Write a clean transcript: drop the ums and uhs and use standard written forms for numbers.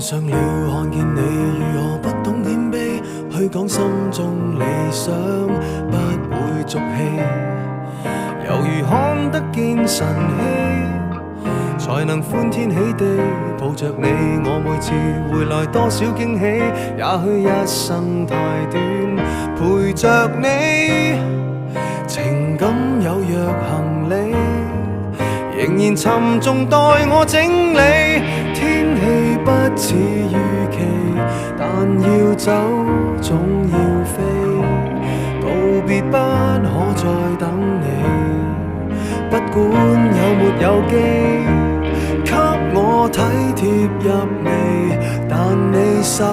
上了，看見你如何不懂謙卑，去講心中理想，不會俗氣，猶如看得見晨曦，才能歡天喜地抱着你。我每次回來多少驚喜，也許一生太短，陪着你，情感有若行李，仍然沉重待我整理。天氣不似預期，但要走總要飛，道別不可再等你，不管有沒有機，給我體貼入微，但你